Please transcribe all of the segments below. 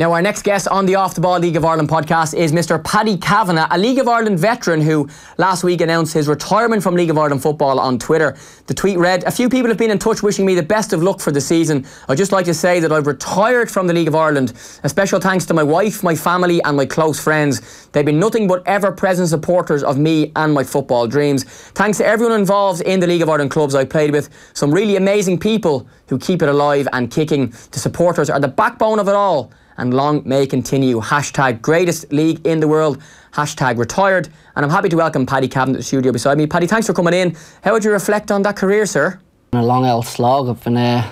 Now, our next guest on the Off the Ball League of Ireland podcast is Mr. Paddy Kavanagh, a League of Ireland veteran who last week announced his retirement from League of Ireland football on Twitter. The tweet read, "A few people have been in touch wishing me the best of luck for the season. I'd just like to say that I've retired from the League of Ireland. A special thanks to my wife, my family and my close friends. They've been nothing but ever-present supporters of me and my football dreams. Thanks to everyone involved in the League of Ireland clubs I played with. Some really amazing people who keep it alive and kicking. The supporters are the backbone of it all. And long may it continue. Hashtag greatest league in the world. Hashtag retired." And I'm happy to welcome Paddy Kavanagh to the studio beside me. Paddy, thanks for coming in. How would you reflect on that career, sir? A long old slog. I've been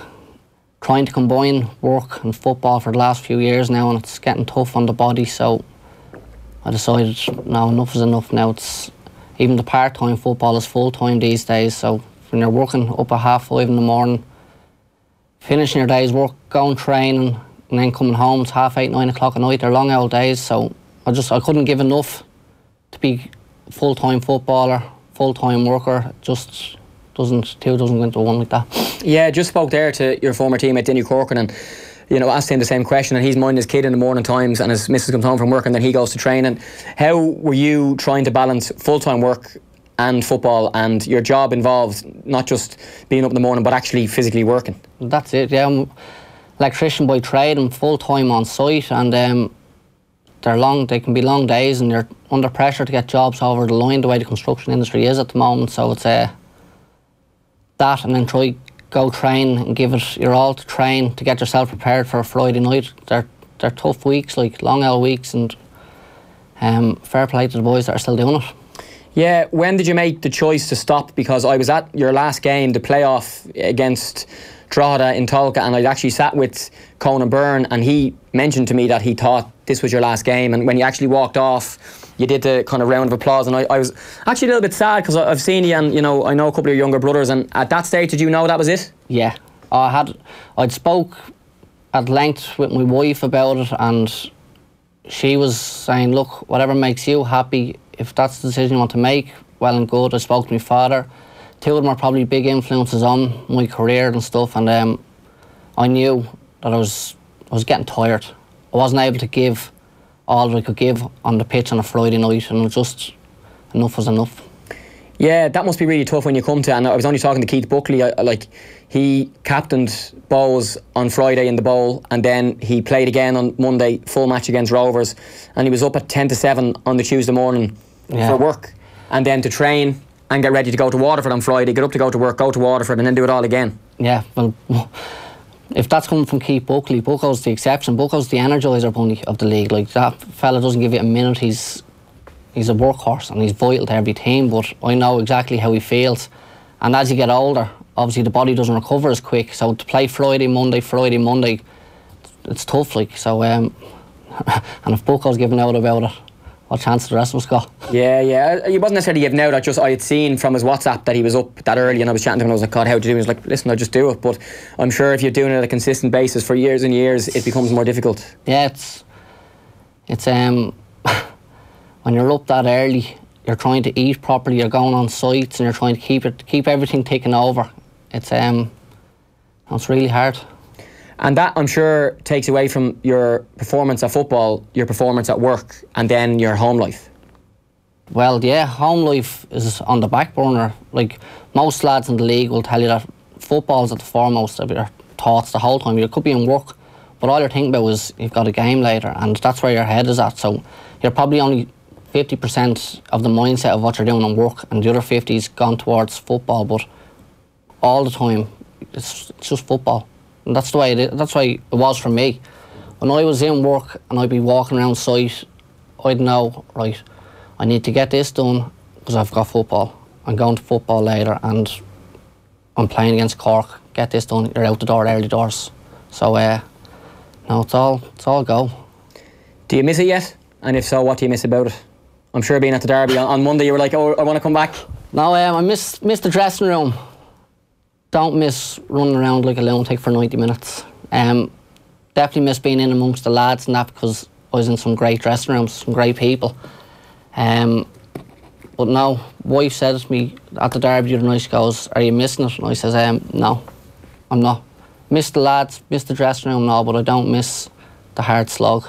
trying to combine work and football for the last few years now, and it's getting tough on the body, so I decided, no, enough is enough now. It's even the part-time football is full-time these days, so when you're working up at 5:30 in the morning, finishing your day's work, going training, and then coming home, it's 8:30, 9 o'clock at night. They're long old days, so I couldn't give enough to be full-time footballer, full-time worker. Two doesn't go into one like that. Yeah, just spoke there to your former teammate Denny Corcoran, and asked him the same question, and he's minding his kid in the morning times, and his missus comes home from work and then he goes to training. How were you trying to balance full-time work and football, and your job involved not just being up in the morning but actually physically working? That's it, yeah. I'm electrician by trade. I'm full-time on site, and they can be long days, and you're under pressure to get jobs over the line the way the construction industry is at the moment. So it's that, and then go train and give it your all to train to get yourself prepared for a Friday night. They're tough weeks, like long hour weeks, and fair play to the boys that are still doing it. Yeah, when did you make the choice to stop? Because I was at your last game, the playoff against Drogheda in Tolka, and I'd actually sat with Conan Byrne, and he mentioned to me that he thought this was your last game, and when you actually walked off, you did the kind of round of applause, and I was actually a little bit sad because I've seen you, and I know a couple of your younger brothers, and at that stage, did you know that was it? Yeah, I'd spoke at length with my wife about it, and she was saying, look, whatever makes you happy, if that's the decision you want to make, well and good. I spoke to my father. Two of them are probably big influences on my career and stuff, and I knew that I was getting tired. I wasn't able to give all that I could give on the pitch on a Friday night, and it was just enough was enough. Yeah, that must be really tough when you come to, and I was only talking to Keith Buckley, he captained Bows on Friday in the Bowl, and then he played again on Monday, full match against Rovers, and he was up at 10 to 7 on the Tuesday morning for work, and then to train and get ready to go to Waterford on Friday, get up to go to work, go to Waterford, and then do it all again. Yeah, well, if that's coming from Keith Buckley, Bucko's the exception. Bucko's the energiser bunny of the league. Like, that fella doesn't give you a minute. He's a workhorse and he's vital to every team, but I know exactly how he feels. And as you get older, obviously the body doesn't recover as quick. So to play Friday, Monday, it's tough. Like, so, and if Bucko's giving out about it, what chance the rest of us got? Yeah. He wasn't necessarily giving out. I had seen from his WhatsApp that he was up that early, and I was chatting to him and I was like, God, how'd you do? He was like, listen, I just do it. But I'm sure if you're doing it on a consistent basis for years and years, it becomes more difficult. Yeah, it's when you're up that early, you're trying to eat properly, you're going on sites, and you're trying to keep everything ticking over. It's really hard. And that, I'm sure, takes away from your performance at football, your performance at work, and then your home life. Well, yeah, home life is on the back burner. Like, most lads in the league will tell you that football's at the foremost of your thoughts the whole time. You could be in work, but all you're thinking about is you've got a game later, and that's where your head is at. So you're probably only 50% of the mindset of what you're doing on work, and the other 50's gone towards football. But all the time, it's just football. And that's the way it is. That's the way it was for me. When I was in work and I'd be walking around site, I'd know, right, I need to get this done because I've got football. I'm going to football later and I'm playing against Cork. Get this done, you're out the door early doors. So, no, it's all go. Do you miss it yet? And if so, what do you miss about it? I'm sure being at the derby on Monday, you were like, oh, I want to come back. No, I miss the dressing room. Don't miss running around like a lunatic for 90 minutes. Definitely miss being in amongst the lads and that, because I was in some great dressing rooms, some great people. But no, wife said to me at the derby the other night, she goes, are you missing it? And I says, no, I'm not. Miss the lads, miss the dressing room, no, but I don't miss the hard slog.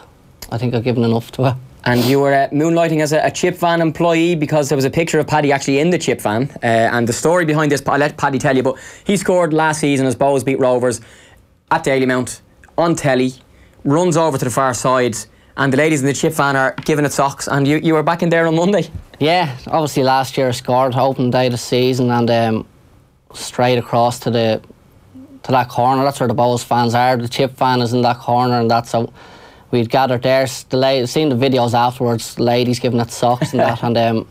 I think I've given enough to it. And you were moonlighting as a chip van employee, because there was a picture of Paddy actually in the chip van. And the story behind this, I'll let Paddy tell you, but he scored last season as Bohs beat Rovers at Dalymount, on telly, runs over to the far side, and the ladies in the chip van are giving it socks, and you were back in there on Monday. Yeah, obviously last year I scored, opening day of the season, and straight across to that corner. That's where the Bohs fans are. The chip van is in that corner, and that's how we'd gathered there. Seen the videos afterwards, the ladies giving it socks and that. And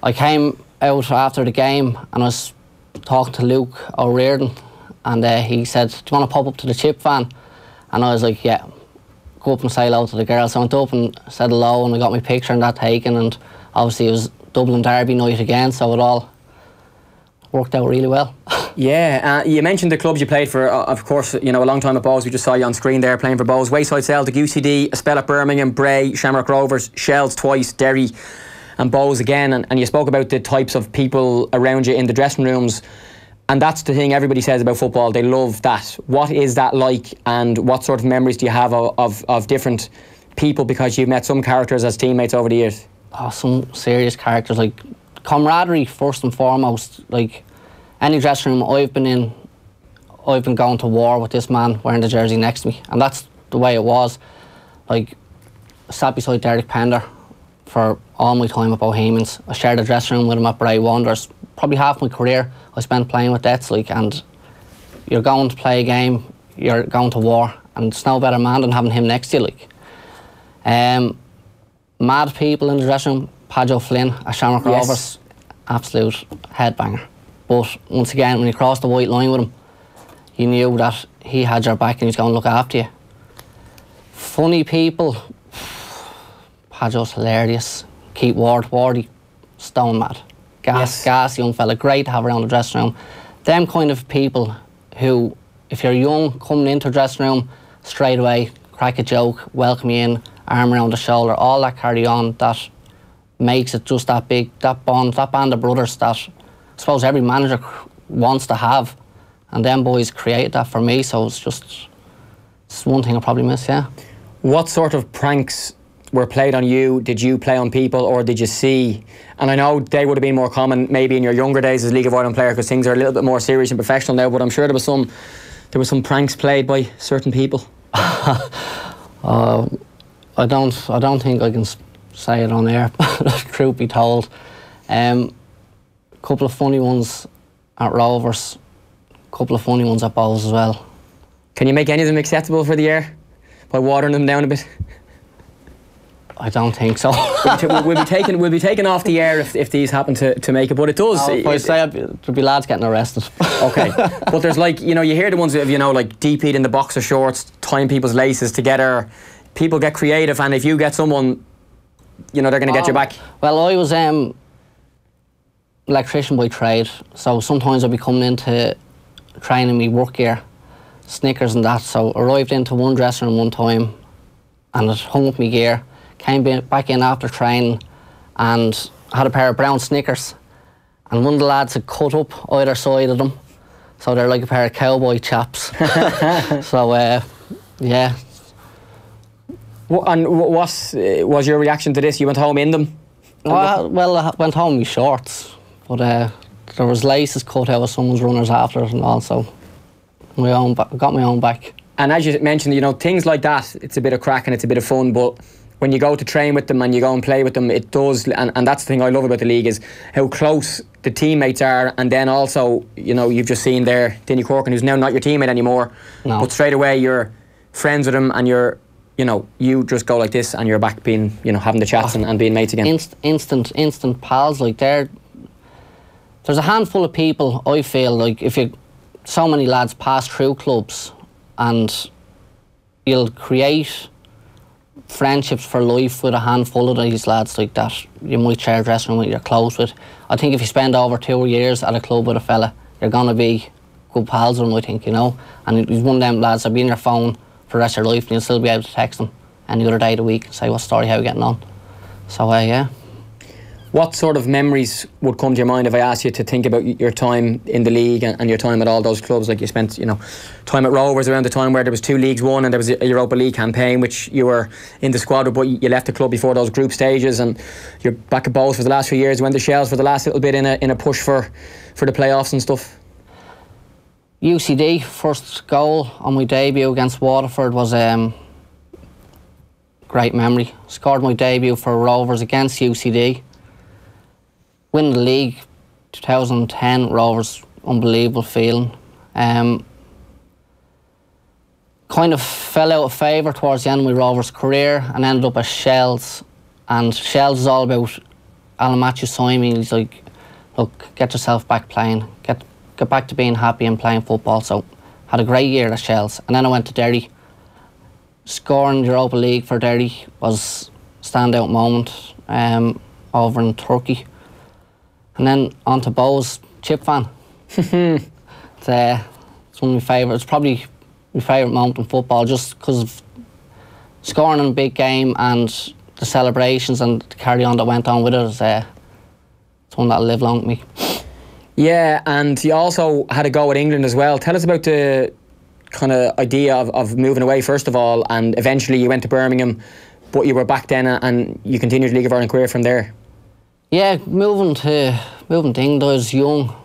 I came out after the game and I was talking to Luke O'Riordan, and he said, "Do you want to pop up to the chip van?" And I was like, "Yeah, go up and say hello to the girls." So I went up and said hello, and I got my picture and that taken, and obviously it was Dublin Derby night again, so it all worked out really well. Yeah, you mentioned the clubs you played for, of course, you know, a long time at Bohs. We just saw you on screen there playing for Bohs. Wayside, Celtic, UCD, a spell at Birmingham, Bray, Shamrock Rovers, Shells twice, Derry and Bohs again. And you spoke about the types of people around you in the dressing rooms, and that's the thing everybody says about football. They love that. What is that like, and what sort of memories do you have of different people, because you've met some characters as teammates over the years? Oh, some serious characters, like camaraderie first and foremost. Like, any dressing room I've been in, I've been going to war with this man wearing the jersey next to me, and that's the way it was. Like, I sat beside Derek Pender for all my time at Bohemians. I shared a dressing room with him at Bray Wanderers. Probably half my career I spent playing with Dets, like, and you're going to play a game, you're going to war, and it's no better man than having him next to you, like. Mad people in the dressing room, Paddy O'Flynn at Shamrock Rovers, absolute headbanger. But once again, when you crossed the white line with him, you knew that he had your back and he was going to look after you. Funny people, Paddy was hilarious. Keith Wardy, stone mad. Gas young fella, great to have around the dressing room. Them kind of people who, if you're young, coming into a dressing room, straight away, crack a joke, welcome you in, arm around the shoulder, all that carry on, that makes it just that big, that bond, that band of brothers that I suppose every manager wants to have, and them boys created that for me, so it's one thing I probably miss, yeah. What sort of pranks were played on you? Did you play on people, or did you see? And I know they would have been more common maybe in your younger days as League of Ireland player, because things are a little bit more serious and professional now, but I'm sure there were some pranks played by certain people. I don't think I can say it on air, truth be told. Couple of funny ones at Rovers, couple of funny ones at Bohs as well. Can you make any of them acceptable for the air by watering them down a bit? I don't think so. we'll be taken off the air if these happen to make it, but it does. If I say there'll be lads getting arrested. Okay, but there's, like, you know, you hear the ones of, you know, like DP'd in the boxer shorts, tying people's laces together. People get creative, and if you get someone, you know, they're going to get your back. Well, I was electrician by trade, so sometimes I'd be coming into training me work gear, snickers and that, so arrived into one dressing room one time and it hung up my gear, came back in after training and had a pair of brown snickers, and one of the lads had cut up either side of them, so they're like a pair of cowboy chaps. So yeah. And what was your reaction to this? You went home in them? Well, I went home in my shorts, but there was laces cut out of someone's runners after it, and also got my own back. And as you mentioned, you know, things like that, it's a bit of crack and it's a bit of fun, but when you go to train with them and you go and play with them, it does, and that's the thing I love about the league, is how close the teammates are. And then also, you know, you've just seen there Dinny Corkin, who's now not your teammate anymore, but straight away you're friends with him, and you're, you know, you just go like this and you're back being, you know, having the chats and being mates again. Instant pals. Like, there's a handful of people, I feel like, so many lads pass through clubs and you'll create friendships for life with a handful of these lads like that. You might share a dressing room with, you're close with. I think if you spend over 2 years at a club with a fella, you're going to be good pals with him, I think, you know. And he's one of them lads that'll be in your phone for the rest of your life, and you'll still be able to text them any other day of the week and say, what story, how are you getting on? So, yeah. What sort of memories would come to your mind if I asked you to think about your time in the league and your time at all those clubs? Like you spent, time at Rovers around the time where there was 2 leagues won and there was a Europa League campaign which you were in the squad with, but you left the club before those group stages, and you're back at Bows for the last few years. You went to Shells for the last little bit in a push for the playoffs and stuff. UCD, first goal on my debut against Waterford was great memory. Scored my debut for Rovers against UCD. Winning the league 2010, Rovers, unbelievable feeling. Kind of fell out of favour towards the end of my Rovers career and ended up at Shells. And Shells is all about Alan Matthews signed me. He's like, look, get yourself back playing. Get back to being happy and playing football. So had a great year at Shells. And then I went to Derry. Scoring Europa League for Derry was a standout moment over in Turkey. And then on to Bows, chip fan. It's one of my favourites. It's probably my favourite moment in football just because of scoring in a big game and the celebrations and the carry on that went on with it. It's one that'll live long with me. Yeah, and you also had a go at England as well. Tell us about the kind of idea of moving away first of all, and eventually you went to Birmingham, but you were back then and you continued your League of Ireland career from there. Yeah, moving to England, I was young.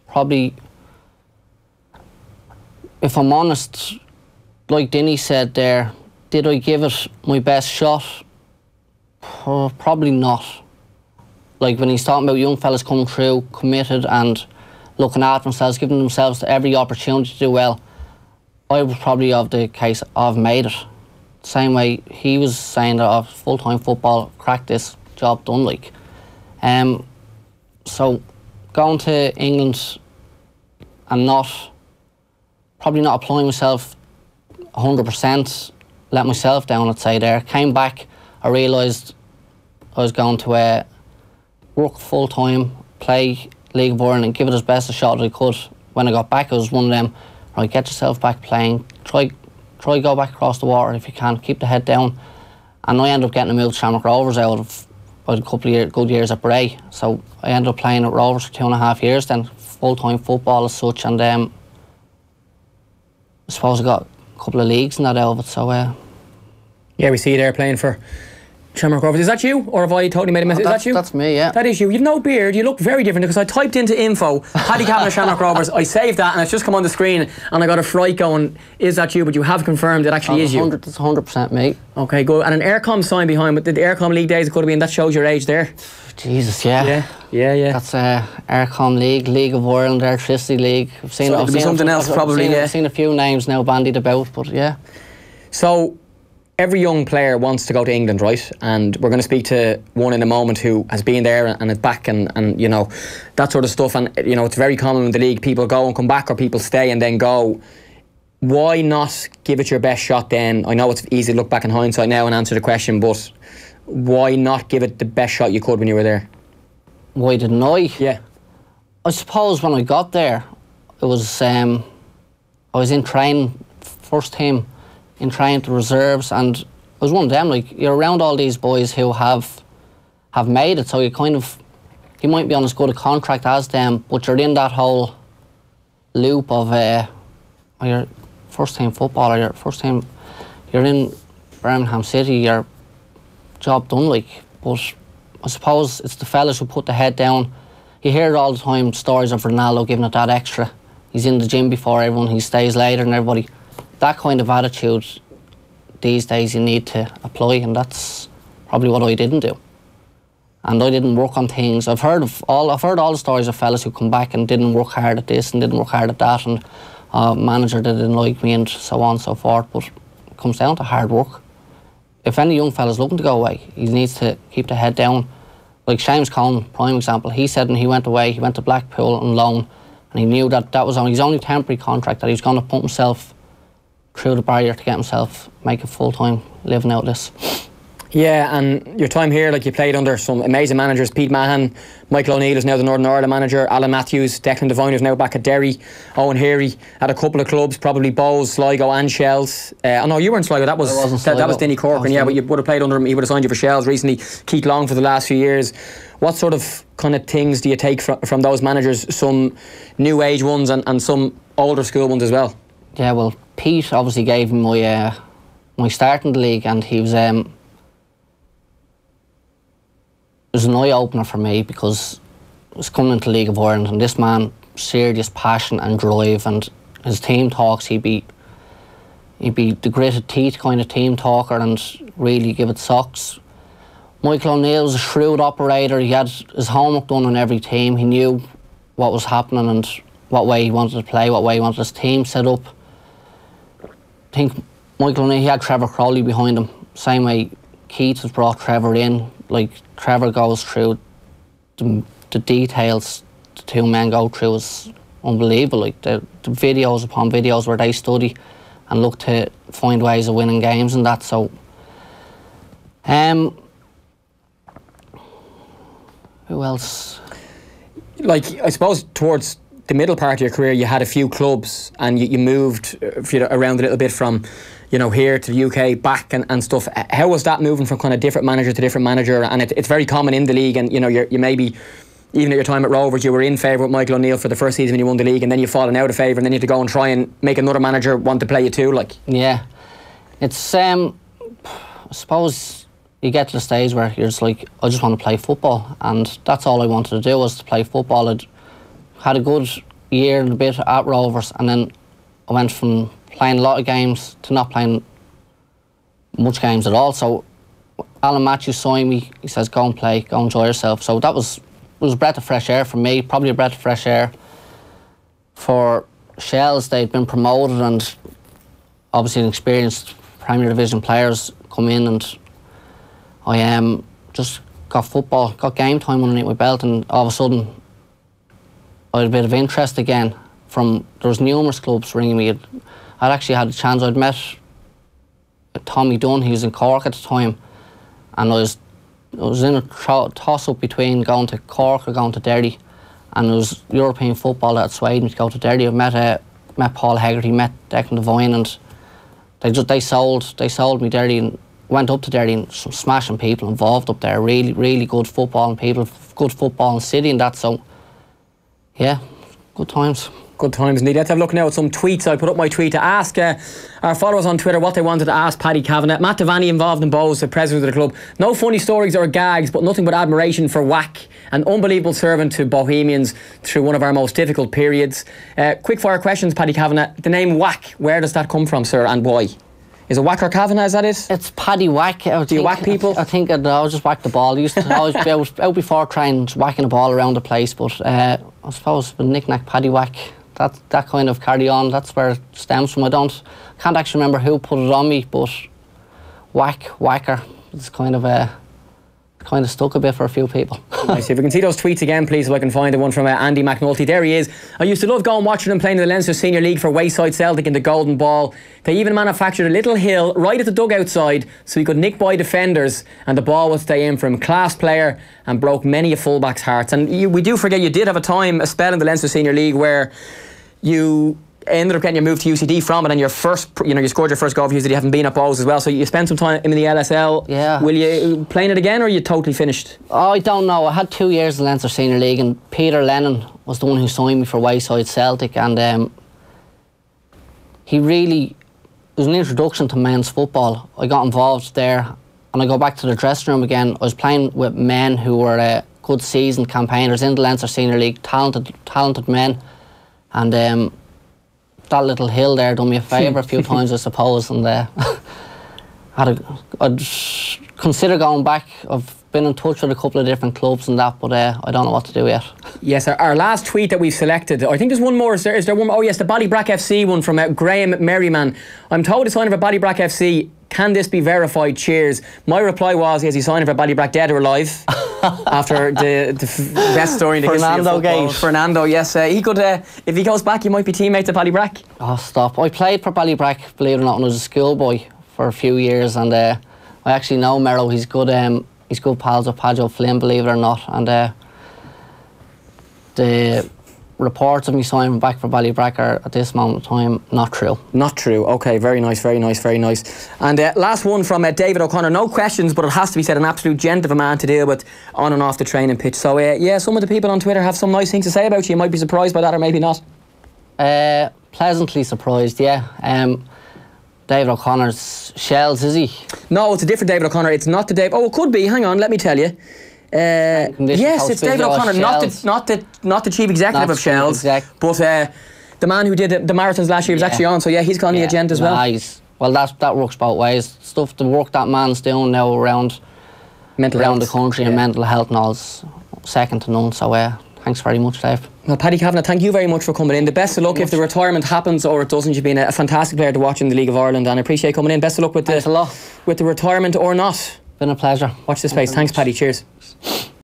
Probably, if I'm honest, like Dinny said there, did I give it my best shot? Probably not. Like when he's talking about young fellas coming through, committed and looking after themselves, giving themselves every opportunity to do well, I was probably of the case of made it. Same way he was saying that full-time football, crack this job done like. So going to England and probably not applying myself 100%, let myself down, I'd say there. Came back, I realised I was going to work full-time, play League of Ireland and give it as best a shot as I could. When I got back, I was one of them, right, get yourself back playing, try go back across the water if you can, keep the head down. And I ended up getting a move to Shamrock Rovers out of a couple of good years at Bray. So I ended up playing at Rovers for 2.5 years then, full-time football as such, and I suppose I got a couple of leagues in that out of it, so yeah, we see you there playing for Shamrock Rovers. Is that you, or have I totally made a mistake? Is that you? That's me, yeah. That is you. You've no beard. You look very different because I typed into info Paddy Kavanagh Shamrock Rovers. I saved that and it's just come on the screen and I got a fright going, is that you? But you have confirmed it actually is you. It's 100% me. Okay, good. And an Aircom sign behind, but the Aircom League days it could have been, that shows your age there. Jesus, yeah. Yeah. That's Aircom League of Ireland, Electricity League. I've seen something else probably. I've seen a few names now bandied about, but yeah. So every young player wants to go to England, right? And we're going to speak to one in a moment who has been there and is back and that sort of stuff. And it's very common in the league, people go and come back or people stay and then go. Why not give it your best shot then? I know it's easy to look back in hindsight now and answer the question, but why not give it the best shot you could when you were there? Why didn't I? Yeah. I suppose when I got there, it was I was in training, first team, in training to reserves, and I was one of them. Like, you're around all these boys who have made it, so you might be on as good a contract as them, but you're in that whole loop of your first team footballer, you're in Birmingham City, your job done like. But I suppose it's the fellas who put the head down. You hear it all the time, stories of Ronaldo giving it that extra. He's in the gym before everyone, he stays later than everybody. That kind of attitude these days you need to apply, and that's probably what I didn't do. And I didn't work on things. I've heard all the stories of fellas who come back and didn't work hard at this and didn't work hard at that, and manager that didn't like me and so on and so forth. But it comes down to hard work. If any young fella's looking to go away, he needs to keep the head down. Like Seamus Cohen, prime example, he said when he went away, he went to Blackpool on loan, and he knew that was on his only temporary contract, that he was going to put himself through the barrier to get himself, make a full-time living out of this. Yeah, and your time here, like you played under some amazing managers. Pete Mahan, Michael O'Neill is now the Northern Ireland manager, Alan Matthews, Declan Devine who's now back at Derry, Owen Heary at a couple of clubs, probably Bowes, Sligo and Shells. Oh no, you weren't Sligo, that was Denny Corcoran, yeah, but you would have played under him, he would have signed you for Shells recently. Keith Long for the last few years. What sort of kind of things do you take from those managers, some new age ones and some older school ones as well? Yeah, well, Pete obviously gave me my start in the league, and he was it was an eye-opener for me, because I was coming into the League of Ireland, and this man, serious passion and drive, and his team talks, he'd be the gritted teeth kind of team talker and really give it socks. Michael O'Neill was a shrewd operator. He had his homework done on every team. He knew what was happening and what way he wanted to play, what way he wanted his team set up. I think Michael O'Neill, he had Trevor Crowley behind him. Same way Keith has brought Trevor in. Like, Trevor goes through the details the two men go through is unbelievable. Like, the videos upon videos where they study and look to find ways of winning games and that. So, who else? Like, I suppose towards the middle part of your career, you had a few clubs and you moved around a little bit from, here to the UK, back and stuff. How was that moving from kind of different manager to different manager? And it's very common in the league, and you maybe, even at your time at Rovers, you were in favour with Michael O'Neill for the first season when you won the league, and then you've fallen out of favour, and then you have to go and try and make another manager want to play you too, like. Yeah. It's, I suppose you get to the stage where you're just like, I just want to play football, and that's all I wanted to do, was to play football. I'd had a good year and a bit at Rovers, and then I went from playing a lot of games to not playing much games at all. So Alan Matthews signed me. He says, go and play, go enjoy yourself. So it was a breath of fresh air for me, probably a breath of fresh air for Shells. They'd been promoted, and obviously experienced Premier Division players come in, and I just got game time underneath my belt, and all of a sudden I had a bit of interest again. There was numerous clubs ringing me. I'd actually had a chance. I'd met Tommy Dunn. He was in Cork at the time, and I was in a toss-up between going to Cork or going to Derry, and it was European football that swayed me to go to Derry. I met Paul Hegarty, met Declan Devine, and they sold me Derry, and went up to Derry, and some smashing people involved up there. Really, really good football, and people, good football in the city and that. So yeah, good times. Good times indeed. Let's have a look now at some tweets. I put up my tweet to ask our followers on Twitter what they wanted to ask Paddy Kavanagh. Matt Devaney, involved in Bowes, the president of the club. No funny stories or gags, but nothing but admiration for Wack, an unbelievable servant to Bohemians through one of our most difficult periods. Quick fire questions, Paddy Kavanagh. The name Wack, where does that come from, sir, and why? Is it Wack or Kavanagh, is that it? It's Paddy Wack. Do you whack people? I think I'll just whack the ball. I used to always be out before training, whacking the ball around the place, but I suppose the knick-knack Paddy Wack, that kind of carry on, that's where it stems from. Can't actually remember who put it on me, but whacker, it's kind of stuck a bit for a few people. Nice. If we can see those tweets again, please, if I can find the one from Andy McNulty. There he is. I used to love going watching him playing in the Leinster Senior League for Wayside Celtic in the Golden Ball. They even manufactured a little hill right at the dugout side so he could nick by defenders and the ball would stay in for him. Class player, and broke many a fullback's hearts. And we do forget you did have a spell in the Leinster Senior League where you ended up getting your move to UCD from it, and your first, you scored your first goal for UCD, having been at Bowes as well, so you spent some time in the LSL. Yeah. Will you playing it again, or are you totally finished? Oh, I don't know. I had 2 years in the Leinster Senior League, and Peter Lennon was the one who signed me for Wayside Celtic, and it was an introduction to men's football. I got involved there, and I go back to the dressing room again. I was playing with men who were good seasoned campaigners in the Leinster Senior League, talented men, and that little hill there done me a favour a few times, I suppose, and I'd consider going back. I've been in touch with a couple of different clubs and that, but I don't know what to do yet. Yes, our last tweet that we've selected, I think there's one more. Is there one? Oh yes, the Ballybrack FC one from Graham Merriman. I'm told he's signing for Ballybrack FC. Can this be verified? Cheers. My reply was, is he signing for Ballybrack, dead or alive? After the best story in the history of football. Fernando, yes. He could, if he goes back, he might be teammates at Ballybrack. Oh, stop. I played for Ballybrack, believe it or not, when I was a schoolboy for a few years, and I I actually know Merrow. He's good pals with Paddy Flynn, believe it or not. And the reports of me signing back for Ballybrack are, at this moment in time, not true. Not true. Okay, very nice, very nice, very nice. And last one from David O'Connor. No questions, but it has to be said, an absolute gent of a man to deal with on and off the training pitch. So yeah, some of the people on Twitter have some nice things to say about you. You might be surprised by that, or maybe not. Pleasantly surprised, yeah. David O'Connor's Shells, is he? No, it's a different David O'Connor. It's not the Dave. Oh, it could be. Hang on, let me tell you. Yes, it's David O'Connor, not the chief executive of Shells, but the man who did the marathons last year was actually on. So yeah, he's calling the agenda as well. Nice. Well, that works both ways. The work that man's doing now around the country and mental health and all is second to none. So thanks very much, Dave. Well, Paddy Kavanagh, thank you very much for coming in. The best of luck if the retirement happens or it doesn't. You've been a fantastic player to watch in the League of Ireland, and I appreciate coming in. Best of luck with the retirement or not. Been a pleasure. Watch this space. Thanks, Paddy. Cheers.